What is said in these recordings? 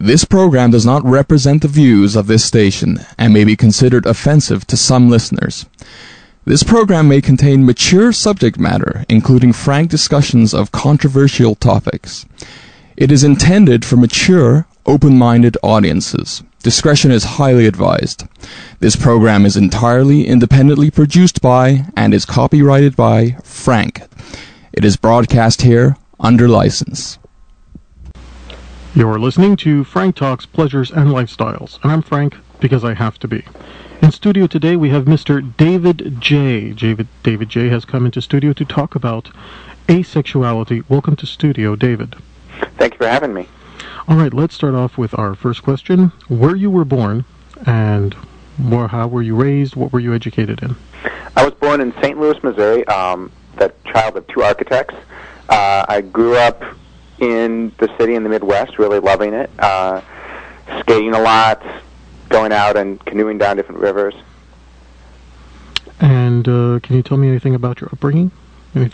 This program does not represent the views of this station and may be considered offensive to some listeners. This program may contain mature subject matter, including frank discussions of controversial topics. It is intended for mature, open-minded audiences. Discretion is highly advised. This program is entirely independently produced by and is copyrighted by Frank. It is broadcast here under license. You're listening to Frank Talks Pleasures and Lifestyles, and I'm Frank because I have to be. In studio today we have Mr. David J. David J. has come into studio to talk about asexuality. Welcome to studio, David. Thank you for having me. All right, let's start off with our first question. Where you were born, and how were you raised? What were you educated in? I was born in St. Louis, Missouri, the child of two architects. I grew up in the city in the Midwest, really loving it, skating a lot, going out and canoeing down different rivers. And can you tell me anything about your upbringing? Let's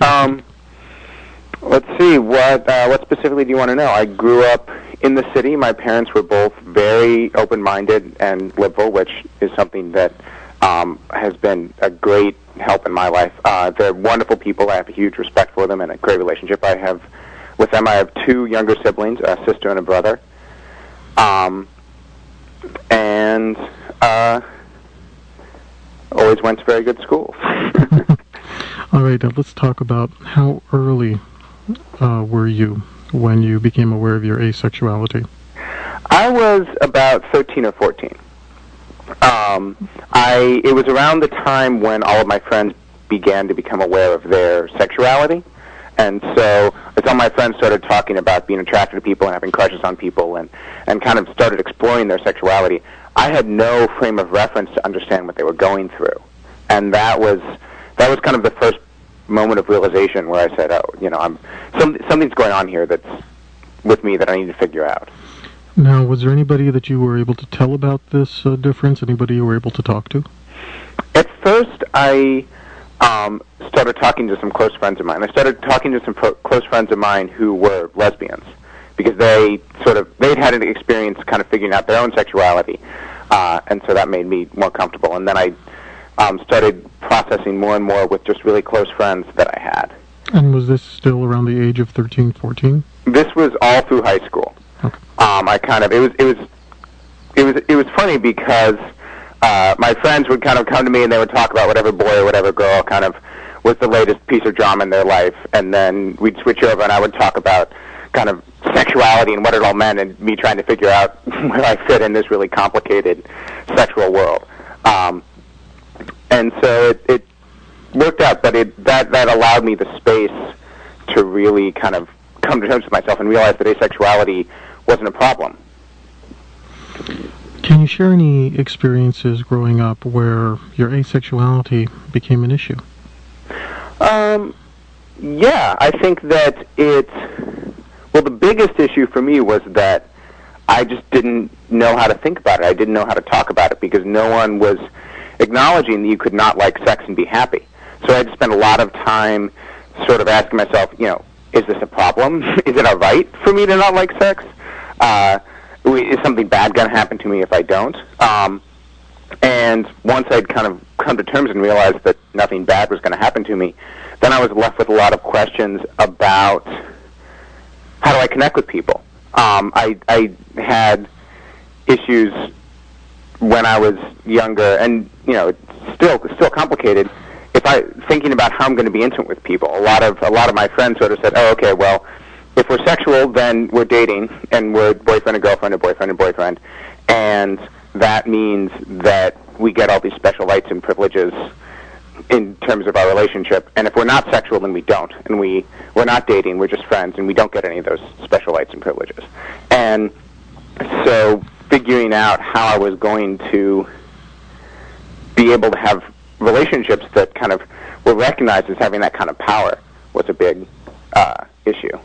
see, what specifically do you want to know? I grew up in the city. My parents were both very open-minded and liberal, which is something that has been a great help in my life. They're wonderful people. I have a huge respect for them and a great relationship I have with them. I have two younger siblings, a sister and a brother. And always went to very good schools. All right, now let's talk about how early were you when you became aware of your asexuality? I was about 13 or 14. It was around the time when all of my friends began to become aware of their sexuality. And so as all my friends started talking about being attracted to people and having crushes on people and kind of started exploring their sexuality, I had no frame of reference to understand what they were going through. And that was kind of the first moment of realization where I said, oh, something's going on here that's with me that I need to figure out. Now, was there anybody that you were able to tell about this difference? Anybody you were able to talk to? At first, I started talking to some close friends of mine. I started talking to some close friends of mine who were lesbians because they'd had an experience kind of figuring out their own sexuality, and so that made me more comfortable. And then I started processing more and more with just really close friends that I had. And was this still around the age of 13, 14? This was all through high school. Okay. It was funny because my friends would kind of come to me and they would talk about whatever boy or whatever girl kind of was the latest piece of drama in their life, and then we'd switch over and I would talk about kind of sexuality and what it all meant and me trying to figure out where I fit in this really complicated sexual world. And so it worked out, but that allowed me the space to really kind of come to terms with myself and realize that asexuality wasn't a problem. Can you share any experiences growing up where your asexuality became an issue? Yeah, I think that the biggest issue for me was that I just didn't know how to think about it. I didn't know how to talk about it because no one was acknowledging that you could not like sex and be happy. So I had to spend a lot of time sort of asking myself, is this a problem? Is it all right for me to not like sex? Is something bad going to happen to me if I don't? And once I'd kind of come to terms and realized that nothing bad was going to happen to me, then I was left with a lot of questions about how do I connect with people. I had issues when I was younger, and it's still complicated. Thinking about how I'm going to be intimate with people, a lot of my friends sort of said, "Oh, okay, well, if we're sexual, then we're dating, and we're boyfriend and girlfriend, or boyfriend and boyfriend, and that means that we get all these special rights and privileges in terms of our relationship. And if we're not sexual, then we don't, and we're not dating, we're just friends, and we don't get any of those special rights and privileges." And so figuring out how I was going to be able to have relationships that kind of were recognized as having that kind of power was a big issue.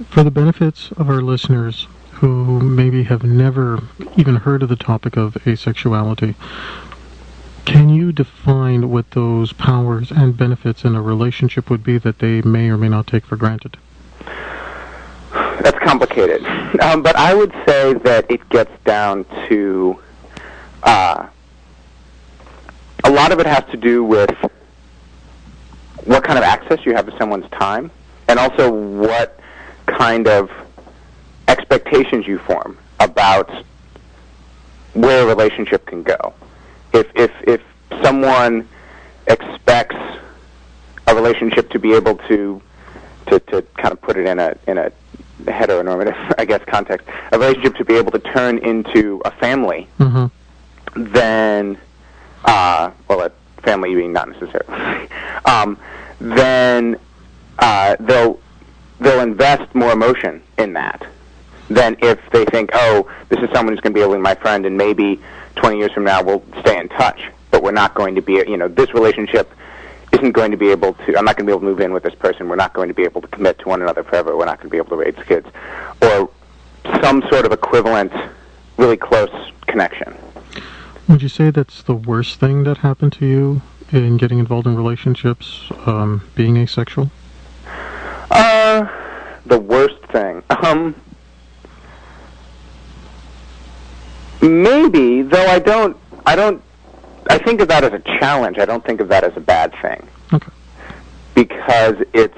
For the benefits of our listeners who maybe have never even heard of the topic of asexuality, can you define what those powers and benefits in a relationship would be that they may or may not take for granted? That's complicated. But I would say that it gets down to a lot of it has to do with what kind of access you have to someone's time, and also what kind of expectations you form about where a relationship can go. If someone expects a relationship to be able to kind of put it in a heteronormative, I guess, context, a relationship to be able to turn into a family, then, well, a family being not necessarily, then they'll invest more emotion in that than if they think, oh, this is someone who's going to be able to be my friend, and maybe 20 years from now we'll stay in touch, but we're not going to be, this relationship isn't going to be able to, I'm not going to be able to move in with this person, we're not going to be able to commit to one another forever, we're not going to be able to raise kids, or some sort of equivalent, really close connection. Would you say that's the worst thing that happened to you in getting involved in relationships, being asexual? The worst thing? Maybe, though I think of that as a challenge. I don't think of that as a bad thing. Okay. Because it's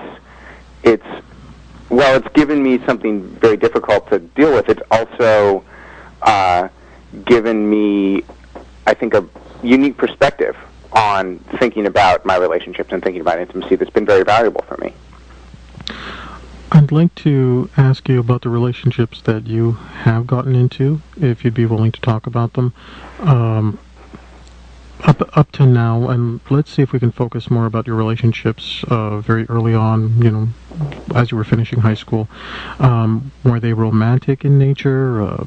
given me something very difficult to deal with. It's also given me, I think, a unique perspective on thinking about my relationships and thinking about intimacy that's been very valuable for me. I'd like to ask you about the relationships that you have gotten into, if you'd be willing to talk about them. Up to now, and let's see if we can focus more about your relationships very early on, as you were finishing high school. Were they romantic in nature?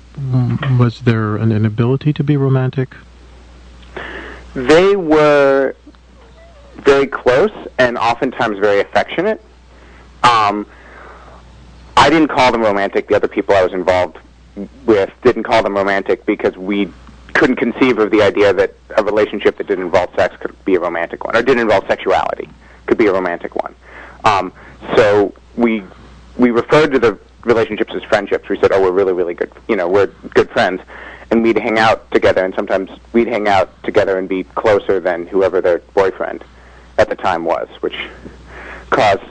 Was there an inability to be romantic? They were very close and oftentimes very affectionate. I didn't call them romantic. The other people I was involved with didn't call them romantic because we couldn't conceive of the idea that a relationship that didn't involve sex could be a romantic one, or didn't involve sexuality could be a romantic one. So we referred to the relationships as friendships. We said, oh, we're really, really good, we're good friends. And we'd hang out together, and sometimes we'd hang out together and be closer than whoever their boyfriend at the time was, which caused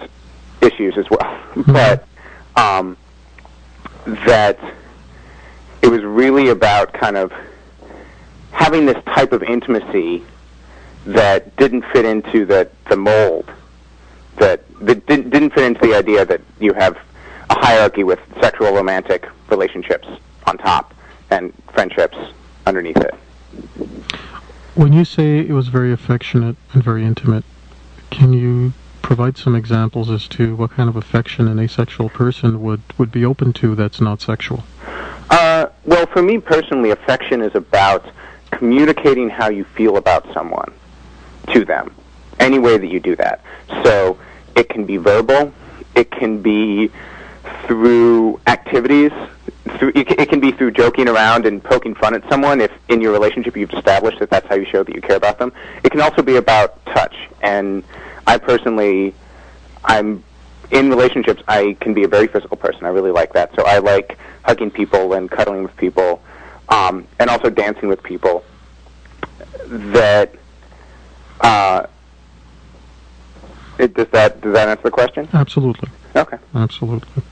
issues as well. But that it was really about kind of having this type of intimacy that didn't fit into the mold, that didn't fit into the idea that you have a hierarchy with sexual romantic relationships on top and friendships underneath it. When you say it was very affectionate and very intimate, can you provide some examples as to what kind of affection an asexual person would be open to that's not sexual? Well, for me personally, affection is about communicating how you feel about someone to them, any way that you do that. So it can be verbal, it can be through activities, it can be through joking around and poking fun at someone if in your relationship you've established that that's how you show that you care about them. It can also be about touch, and I personally, in relationships, I can be a very physical person. I really like that. So I like hugging people and cuddling with people, and also dancing with people. Does that answer the question? Absolutely. Okay. Absolutely.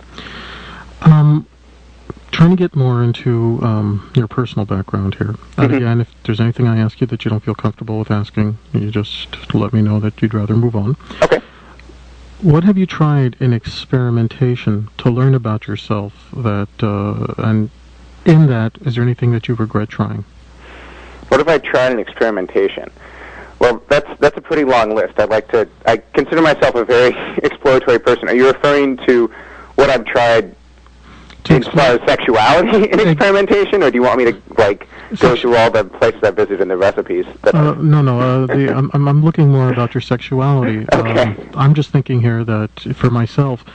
Trying to get more into your personal background here. And again, if there's anything I ask you that you don't feel comfortable with asking, you just let me know that you'd rather move on. Okay. What have you tried in experimentation to learn about yourself and in that, is there anything that you regret trying? What have I tried in experimentation? Well, that's a pretty long list. I consider myself a very exploratory person. Are you referring to what I've tried as far as sexuality in experimentation, or do you want me to go through all the places I've visited and the recipes? I'm looking more about your sexuality. Okay. I'm just thinking here that for myself,